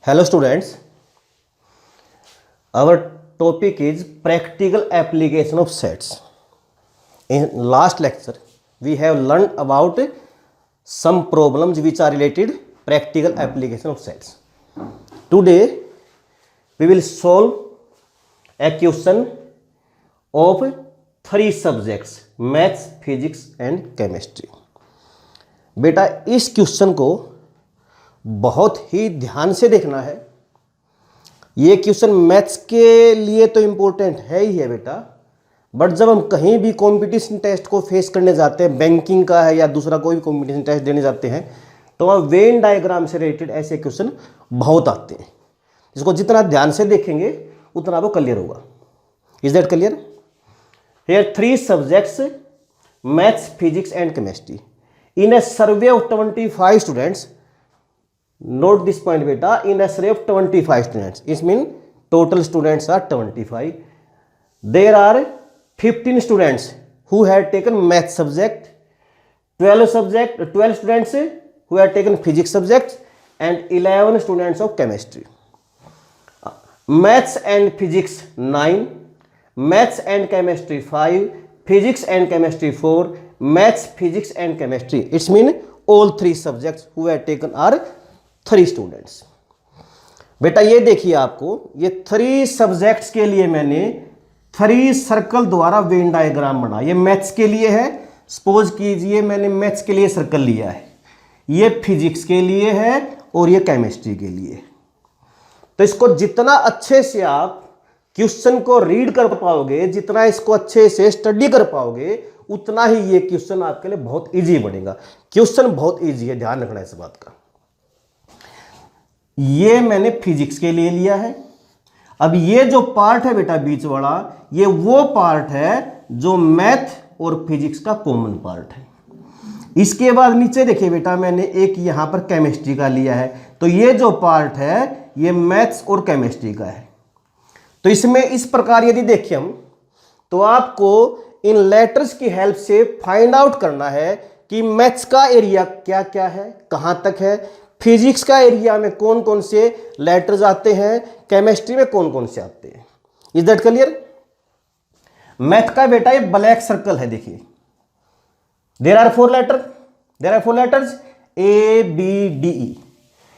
Hello students, our topic is practical application of sets. In last lecture, we have learned about some problems which are related practical application of sets. Today, we will solve a question of three subjects, maths, physics and chemistry. बेटा इस question को बहुत ही ध्यान से देखना है। ये question maths के लिए तो इम्पोर्टेंट है ही है बेटा, बट जब हम कहीं भी कंपटीशन टेस्ट को फेस करने जाते हैं, बैंकिंग का है या दूसरा कोई भी कंपटीशन टेस्ट देने जाते हैं, तो वहाँ वेन डायग्राम से रिलेटेड ऐसे क्वेश्चन बहुत आते हैं, जिसको जितना ध्यान से देखेंगे उतना वो क्लियर होगा। Is that clear? Here three subjects, maths, physics and chemistry. In A survey of 25 students, note this point beta, in a survey of 25 students, it means total students are 25. There are 15 students who had taken math subject, 12 students who had taken physics subject and 11 students of chemistry. Maths and physics 9, maths and chemistry 5, physics and chemistry 4, maths, physics and chemistry, it means all three subjects who had taken are 3 students. बेटा ये देखिए, आपको ये 3 subjects के लिए मैंने 3 circle द्वारा Venn diagram बना। ये मैथ्स के लिए है, सपोज कीजिए मैंने मैथ्स के लिए सर्कल लिया है, ये फिजिक्स के लिए है और ये केमिस्ट्री के लिए। तो इसको जितना अच्छे से आप क्वेश्चन को रीड कर पाओगे, जितना इसको अच्छे से स्टडी कर पाओगे, उतना ही ये क्वेश्चन आपके लिए बहुत ईजी बनेगा। क्वेश्चन बहुत ईजी है, ध्यान रखना इस बात का। ये मैंने फिजिक्स के लिए लिया है। अब ये जो पार्ट है बेटा बीच वाला, ये वो पार्ट है जो मैथ और फिजिक्स का कॉमन पार्ट है। इसके बाद नीचे देखिए बेटा, मैंने एक यहां पर केमिस्ट्री का लिया है, तो ये जो पार्ट है ये मैथ्स और केमिस्ट्री का है। तो इसमें इस प्रकार यदि देखें हम, तो आपको इन लेटर्स की हेल्प से फाइंड आउट करना है कि मैथ्स का एरिया क्या क्या है, कहां तक है, फिजिक्स का एरिया में कौन कौन से लेटर्स आते हैं, केमिस्ट्री में कौन कौन से आते हैं। Is that clear? मैथ का बेटा ये ब्लैक सर्कल है, देखिए there are 4 letters A B D E.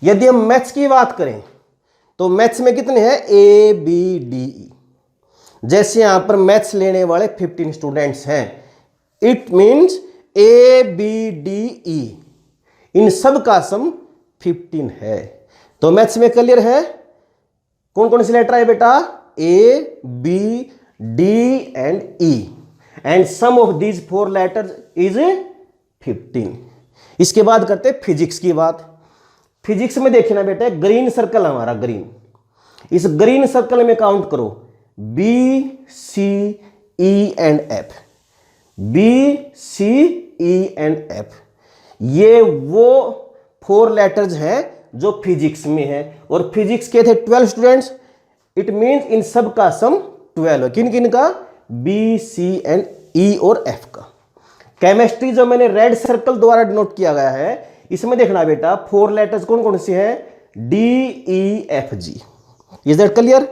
यदि हम मैथ्स की बात करें तो मैथ्स में कितने हैं, ए बी डी ई। जैसे यहां पर मैथ्स लेने वाले 15 स्टूडेंट्स हैं, it means A B D E, इन सब का सम 15 है। तो मैथ्स में क्लियर है कौन कौन से लेटर है बेटा, A B D and E, and sum of these 4 letters is 15। इसके बाद करते हैं फिजिक्स की बात। फिजिक्स में देखिए ना बेटा, ग्रीन सर्कल हमारा, ग्रीन, इस ग्रीन सर्कल में काउंट करो B C E and F, B C E and F. ये वो 4 लेटर्स हैं जो फिजिक्स में है, और फिजिक्स के थे 12 स्टूडेंट्स, इट मींस इन सब का सम 12 है। किन किन का, बी सी एंड ई और एफ का। केमिस्ट्री जो मैंने रेड सर्कल द्वारा डिनोट किया गया है, इसमें देखना बेटा 4 लेटर्स कौन कौन से हैं, D E F G. Is that clear?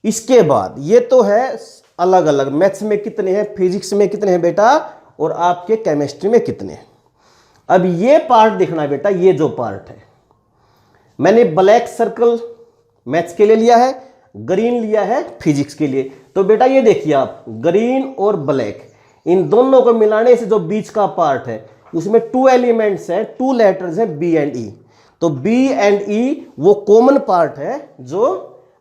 इसके बाद ये तो है अलग अलग, मैथ्स में कितने हैं, फिजिक्स में कितने हैं बेटा, और आपके केमिस्ट्री में कितने हैं। अब ये पार्ट देखना बेटा, ये जो पार्ट है, मैंने ब्लैक सर्कल मैथ्स के लिए लिया है, ग्रीन लिया है फिजिक्स के लिए। तो बेटा ये देखिए आप, ग्रीन और ब्लैक इन दोनों को मिलाने से जो बीच का पार्ट है उसमें 2 एलिमेंट्स हैं, 2 लेटर्स हैं बी एंड ई। तो बी एंड ई वो कॉमन पार्ट है जो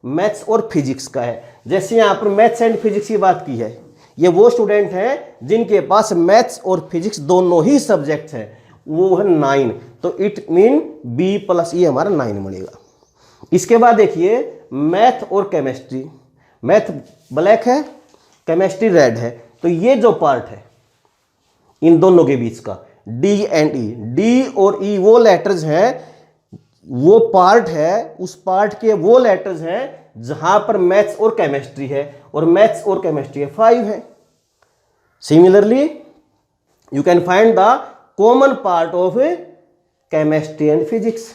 मैथ्स और फिजिक्स का है। जैसे यहां पर मैथ्स एंड फिजिक्स की बात की है, ये वो स्टूडेंट हैं जिनके पास मैथ्स और फिजिक्स दोनों ही सब्जेक्ट हैं, वो है 9। तो इट मीन बी प्लस ई हमारा 9 बनेगा। इसके बाद देखिए मैथ और केमिस्ट्री, मैथ ब्लैक है, केमिस्ट्री रेड है। तो ये जो पार्ट है इन दोनों के बीच का, डी एंड ई, डी और ई वो लेटर्स हैं, वो पार्ट है, उस पार्ट के वो लेटर्स हैं जहां पर मैथ्स और केमिस्ट्री है, और मैथ्स और केमिस्ट्री है 5 है। Similarly you can find the common part of chemistry and physics.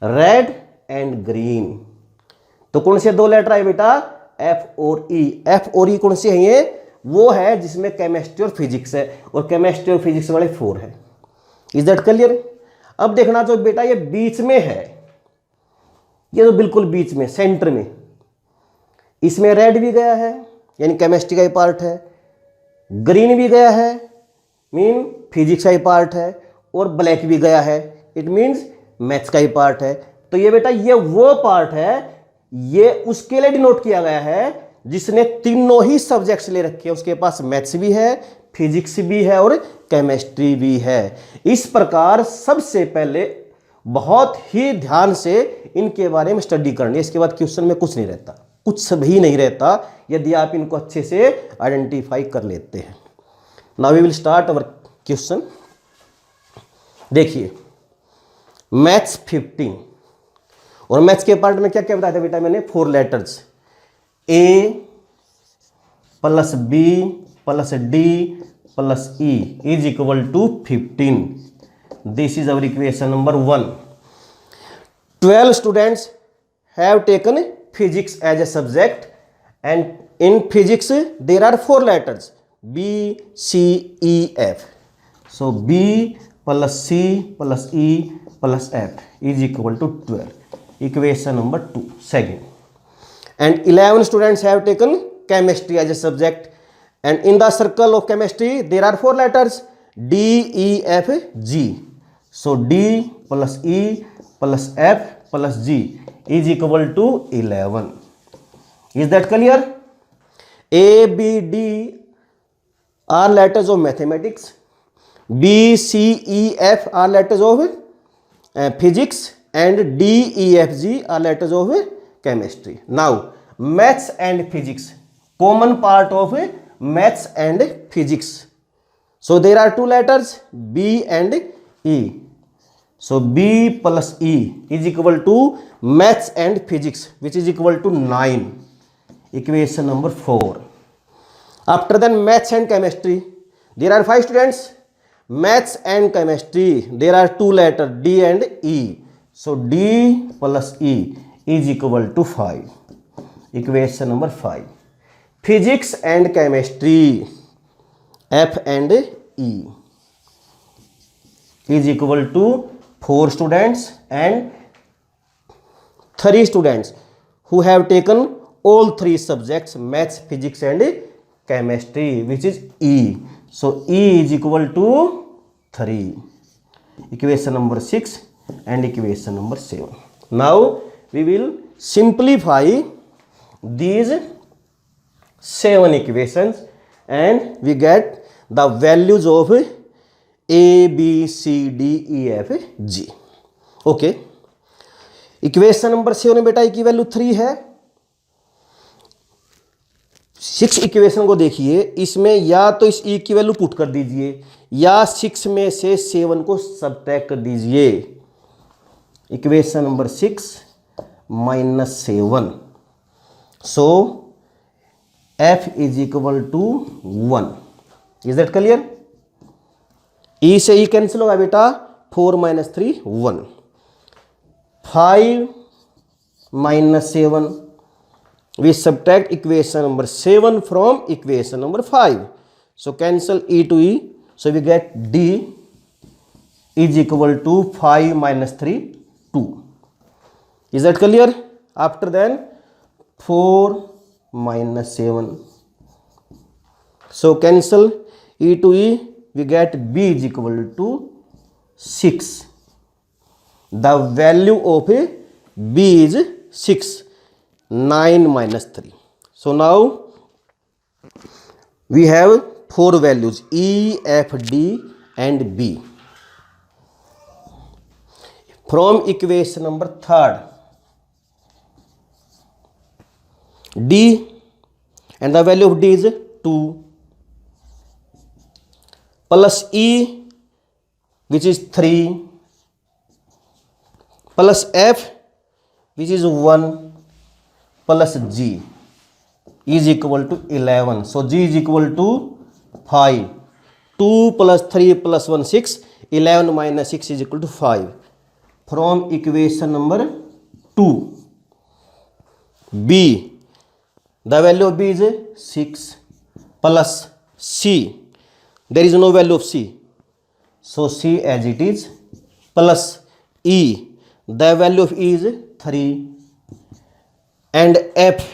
Red and green. तो कौन से दो लेटर आए बेटा? एफ और ई। एफ और ई कौन से हैं? ये वो है जिसमें केमिस्ट्री और फिजिक्स है, और केमिस्ट्री और फिजिक्स वाले 4 है। Is that clear? अब देखना जो बेटा ये बीच में है, ये तो बिल्कुल बीच में सेंटर में, इसमें रेड भी गया है यानी केमिस्ट्री का ही पार्ट है, ग्रीन भी गया है मीन फिजिक्स का ही पार्ट है, और ब्लैक भी गया है इट मीन्स मैथ्स का ही पार्ट है। तो ये बेटा ये वो पार्ट है, ये उसके लिए डिनोट किया गया है जिसने तीनों ही सब्जेक्ट्स ले रखे हैं। उसके पास मैथ्स भी है, फिजिक्स भी है और केमिस्ट्री भी है। इस प्रकार सबसे पहले बहुत ही ध्यान से इनके बारे में स्टडी करनी है। इसके बाद क्वेश्चन में कुछ नहीं रहता, कुछ भी नहीं रहता यदि आप इनको अच्छे से आइडेंटिफाई कर लेते हैं। Now we will start our question. देखिए मैथ्स 15, और मैथ्स के पार्ट में क्या क्या बताया था बेटा मैंने? 4 letters A plus B plus D plus E is equal to 15। This is our equation number 1। 12 students have taken physics as a subject, and in physics there are 4 letters B C E F. So B plus C plus E plus F is equal to 12. Equation number 2. Second, and 11 students have taken chemistry as a subject, and in the circle of chemistry there are 4 letters D, E, F, G. So D plus E plus F plus G is equal to 11. Is that clear? A, B, D are letters of mathematics. B, C, E, F are letters of physics, and D, E, F, G are letters of chemistry. Now maths and physics, common part of maths and physics. So there are 2 letters B and E. So B plus E is equal to maths and physics, which is equal to 9. Equation number 4. After then maths and chemistry, there are 5 students. Maths and chemistry, there are 2 letters D and E. So D plus E is equal to 5. Equation number 5. Physics and chemistry, F and E is equal to 4 students and 3 students who have taken all 3 subjects maths, physics and chemistry, which is E. So E is equal to 3. Equation number 6 and equation number 7. Now we will simplify these 7 equations and we get the values of A, B, C, D, E, F, G. Okay. Equation number 7 में बेटा ए की value 3 है। 6 equation को देखिए, इसमें या तो इस ई की वैल्यू पुट कर दीजिए या 6 में से 7 को सबट्रैक्ट कर दीजिए। Equation number 6 minus 7, so F is equal to 1. Is that clear? E से ई कैंसिल होगा बेटा, 4 minus 3 1. 5 minus 7, we subtract equation number 7 from equation number 5. So cancel e to e, so we get D is equal to 5 minus 3 2. Is that clear? After then 4 minus 7, so cancel e to e, we get B is equal to 6. The value of B is 6. 9 minus 3. So now we have 4 values E, F, D and B. From equation number 3rd, D and the value of D is 2 plus E, which is 3, plus F, which is 1, plus G is equal to 11. So G is equal to 5. 2 plus 3 plus 1 6. 11 minus 6 is equal to 5. From equation number 2, b, the value of b is 6 plus c, there is no value of c, so c as it is, plus e, the value of e is 3, and f,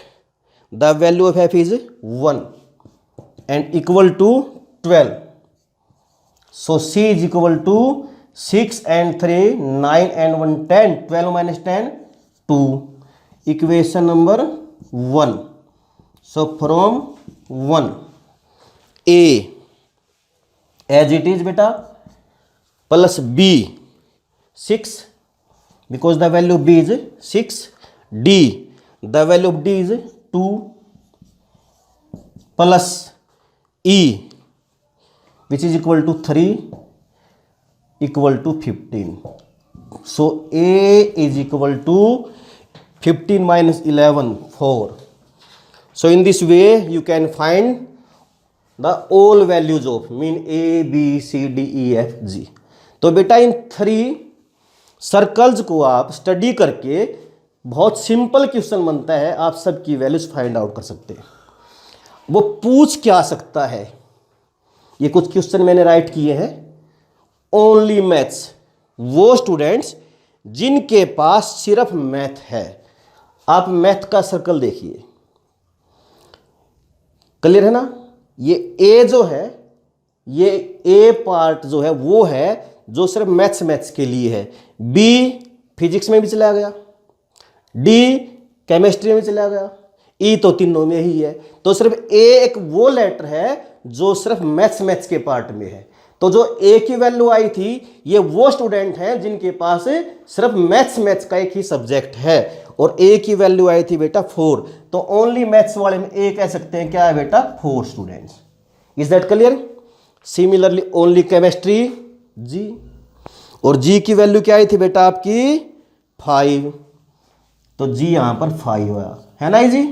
the value of f is 1, and equal to 12. So c is equal to 6 and 3, 9 and 1, 10. 12 minus 10, 2. Equation number 1. So from 1, a as it is beta, plus b 6, because the value of b is 6, d, the value of d is 2, plus e, which is equal to 3, equal to 15. So a is equal to 15 minus 11, 4. So in this way you can find the all values of mean a, b, c, d, e, f, g. तो बेटा इन 3 circles को आप study करके बहुत simple question बनता है, आप सबकी वैल्यूज फाइंड आउट कर सकते हैं। वो पूछ क्या सकता है, ये कुछ क्वेश्चन मैंने राइट किए हैं। ओनली मैथ्स, वो स्टूडेंट्स जिनके पास सिर्फ मैथ है। आप मैथ का सर्कल देखिए, क्लियर है ना। ये ए जो है, ये ए पार्ट जो है वो है जो सिर्फ मैथ्स के लिए है। बी फिजिक्स में भी चला गया, डी केमिस्ट्री में चला गया, ई तो तीनों में ही है। तो सिर्फ ए एक वो लेटर है जो सिर्फ मैथ्स के पार्ट में है। तो जो ए की वैल्यू आई थी, ये वो स्टूडेंट हैं जिनके पास सिर्फ मैथ्स का एक ही सब्जेक्ट है, और ए की वैल्यू आई थी बेटा 4। तो ओनली मैथ्स वाले में ए कह सकते हैं क्या है बेटा, 4 students. Is that clear. Similarly only chemistry G, और जी की वैल्यू क्या आई थी बेटा आपकी 5, तो जी यहां पर 5 हुआ है ना जी।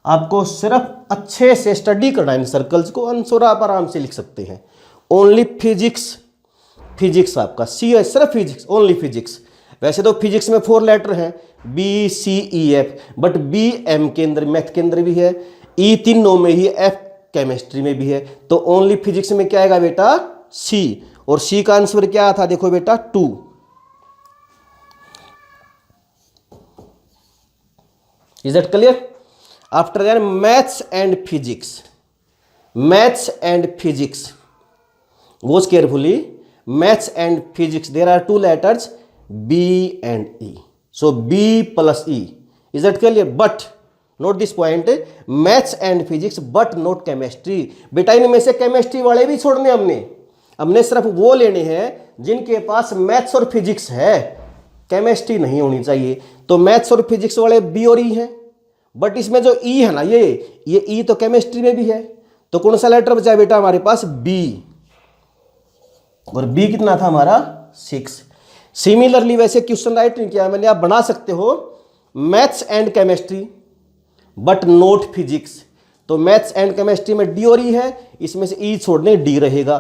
आपको सिर्फ अच्छे से स्टडी करना है इन सर्कल्स को, आंसर आप आराम से लिख सकते हैं। ओनली फिजिक्स आपका सी है, सिर्फ फिजिक्स, ओनली फिजिक्स। वैसे तो फिजिक्स में 4 लेटर हैं, B, C, E, F, but B M के अंदर, मैथ के अंदर भी है, ई तीनों में ही, एफ केमिस्ट्री में भी है। तो ओनली फिजिक्स में क्या आएगा बेटा, सी, और सी का आंसर क्या था देखो बेटा 2। Is that clear. After that maths and physics, watch carefully, maths and physics, there are 2 letters B and E, so B plus E, is that clear? But note this point, maths and physics but not chemistry। बेटा इनमें से chemistry वाले भी छोड़ने हमने सिर्फ वो लेने हैं जिनके पास मैथ्स और फिजिक्स है, केमिस्ट्री नहीं होनी चाहिए। तो मैथ्स और फिजिक्स वाले बी और ई हैं, बट इसमें जो ई है ना, ये ई तो केमिस्ट्री में भी है। तो कौन सा लेटर बचा बेटा हमारे पास, बी, और बी कितना था हमारा 6। सिमिलरली वैसे क्वेश्चन राइट नहीं किया मैंने, आप बना सकते हो maths and chemistry but not physics. तो मैथ्स एंड केमिस्ट्री में डी और ई है, इसमें से ई छोड़ने डी रहेगा।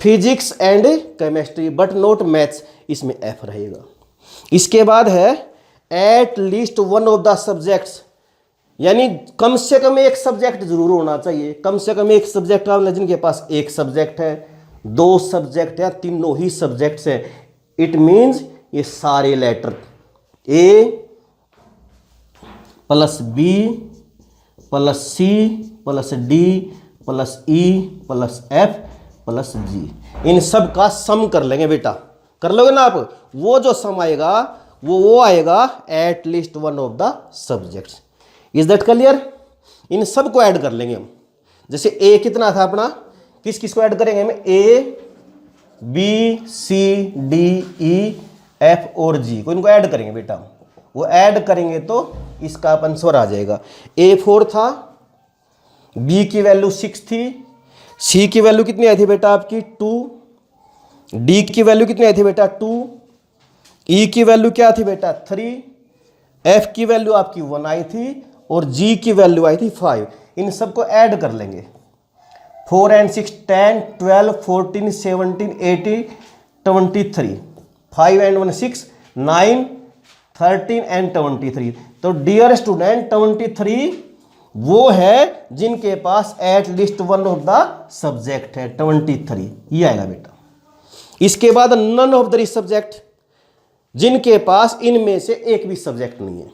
Physics and chemistry but not maths, इसमें एफ रहेगा। इसके बाद है eight least one of the subjects, यानी कम से कम एक सब्जेक्ट जरूर होना चाहिए। कम से कम एक सब्जेक्ट वाला जिनके पास एक सब्जेक्ट है, 2 सब्जेक्ट या तीनों ही सब्जेक्ट्स हैं, इट मीन्स ये सारे letter A plus B plus C plus D plus E plus F plus G, इन सब का सम कर लेंगे बेटा। कर लोगे ना आप, वो जो सम आएगा वो आएगा at least one of the subjects. Is that clear. इन सब को ऐड कर लेंगे हम। जैसे ए कितना था अपना, किस किस को ऐड करेंगे हम, A B C D E F और जी को, इनको ऐड करेंगे बेटा। वो ऐड करेंगे तो इसका आंसर आ जाएगा। ए 4 था, बी की वैल्यू 6 थी, सी की वैल्यू कितनी आई थी बेटा आपकी 2, डी की वैल्यू कितनी आई थी बेटा 2, ई की वैल्यू क्या थी बेटा 3, एफ की वैल्यू आपकी 1 आई थी, और जी की वैल्यू आई थी 5। इन सबको ऐड कर लेंगे। 4 and 6 10 12 14 17 18 23, 5 and 1 6, 9, 13 एंड 23। तो डियर स्टूडेंट 23 वो है जिनके पास at least one of the subject है, 23 ये आएगा बेटा। इसके बाद नन ऑफ द सब्जेक्ट, जिनके पास इनमें से एक भी सब्जेक्ट नहीं है।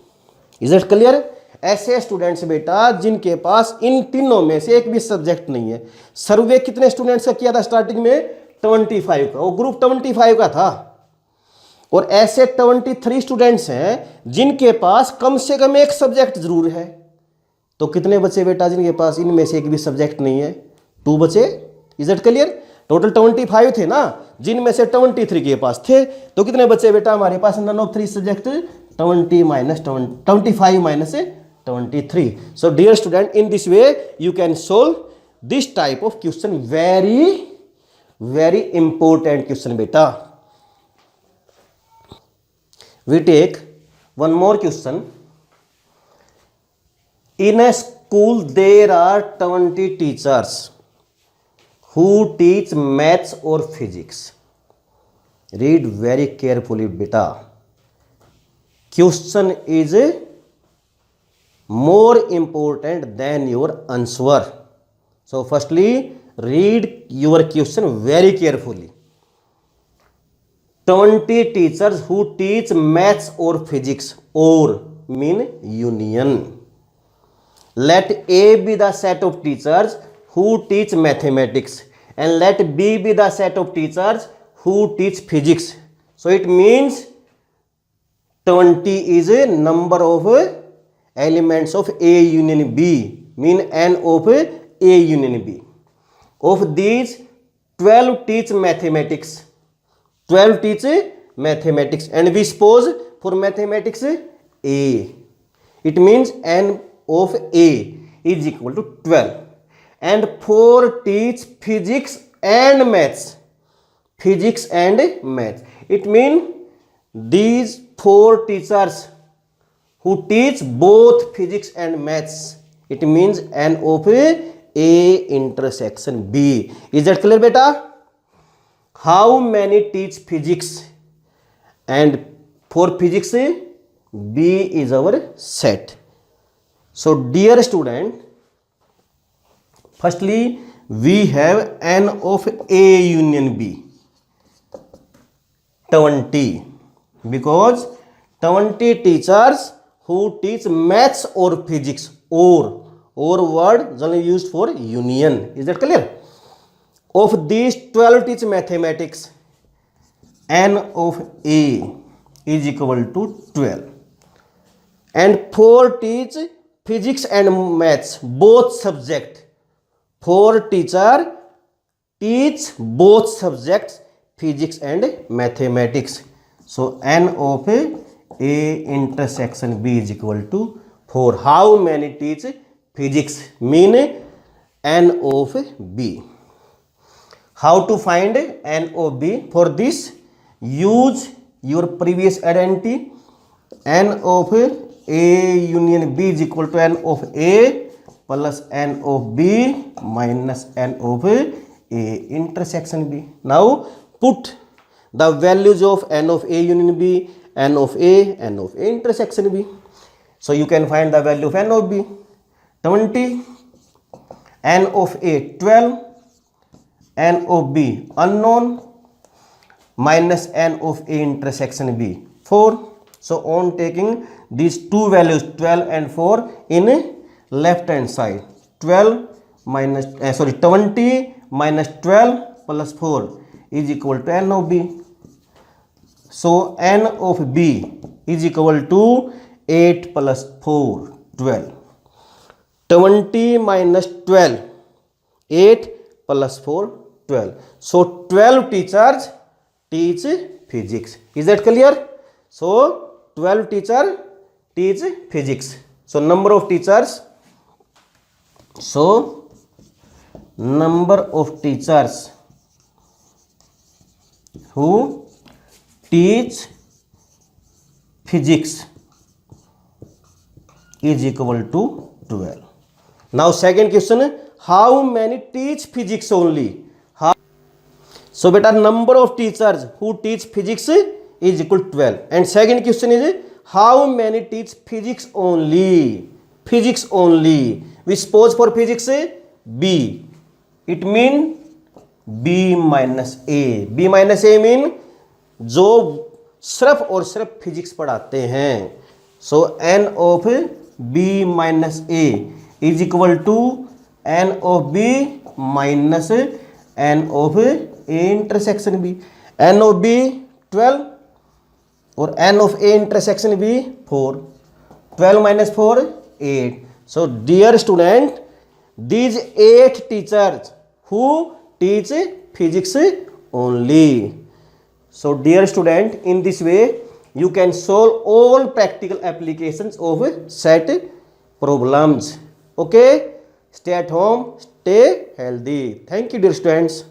Is it clear? ऐसे स्टूडेंट्स बेटा जिनके पास इन तीनों में से एक भी सब्जेक्ट नहीं है। सर्वे कितने स्टूडेंट्स का किया था स्टार्टिंग में? 25 का, वो ग्रुप 25 का था। और ऐसे 23 स्टूडेंट्स हैं जिनके पास कम से कम एक सब्जेक्ट जरूर है। तो कितने बचे बेटा जिनके पास इनमें से एक भी सब्जेक्ट नहीं है? 2 बचे। Is it clear? टोटल 25 थे ना, जिनमें से 23 के पास थे। तो कितने बचे बेटा हमारे पास? None of 3 subject, 25 minus 23। So dear student, in this way you can solve this type of question. Very important question बेटा। We take one more question. In a school there are 20 teachers who teach maths or physics. Read very carefully beta. Question is more important than your answer. So firstly read your question very carefully. 20 teachers who teach maths or physics, or mean union. Let A be the set of teachers who teach mathematics and let B be the set of teachers who teach physics. So it means 20 is a number of elements of A union B, mean n of A union B. Of these 12 teach mathematics. 12 teach mathematics, and we suppose for mathematics A. It means n of A is equal to 12. And 4 teach physics and maths. Physics and maths. It means these 4 teachers who teach both physics and maths. It means n of A intersection B. Is that clear beta? How many teach physics? And for physics B is our set. So dear student, firstly we have n of A union B 20, because 20 teachers who teach maths or physics, or word generally used for union. Is that clear? Of these 12 teach mathematics, n of A is equal to 12. And 4 teach physics and maths, both subject. 4 teacher teach both subjects, physics and mathematics. So n of A intersection B is equal to 4. How many teach physics? Mean n of B. How to find n of B? For this, use your previous identity. N of A union B is equal to n of A plus n of B minus n of A intersection B. Now put the values of n of A union B, n of A intersection B. So you can find the value of n of B 20, n of A 12, n of B unknown, minus n of A intersection B 4. So on taking these two values 12 and 4 in left hand side, 20 minus 12 plus 4 is equal to n of B. So n of B is equal to 8 plus 4 12. 20 minus 12, 8 plus 4 12. So 12 teachers teach physics. Is that clear? So 12 teacher teach physics. So number of teachers. So number of teachers who teach physics is equal to 12. Now second question, how many teach physics only? So beta, number of teachers who teach physics is equal to 12. And second question is, how many teach physics only? Physics only. We suppose for physics B. It mean B minus A. B minus A mean जो सिर्फ और सिर्फ physics पढ़ाते हैं. So n of B minus A is equal to n of B minus n of A intersection B. n of B 12 और n of A intersection B 4. 12 minus 4 8. So dear student, these 8 teachers who teach physics only. So dear student, in this way you can solve all practical applications of set problems. Okay, stay at home, stay healthy. Thank you dear students.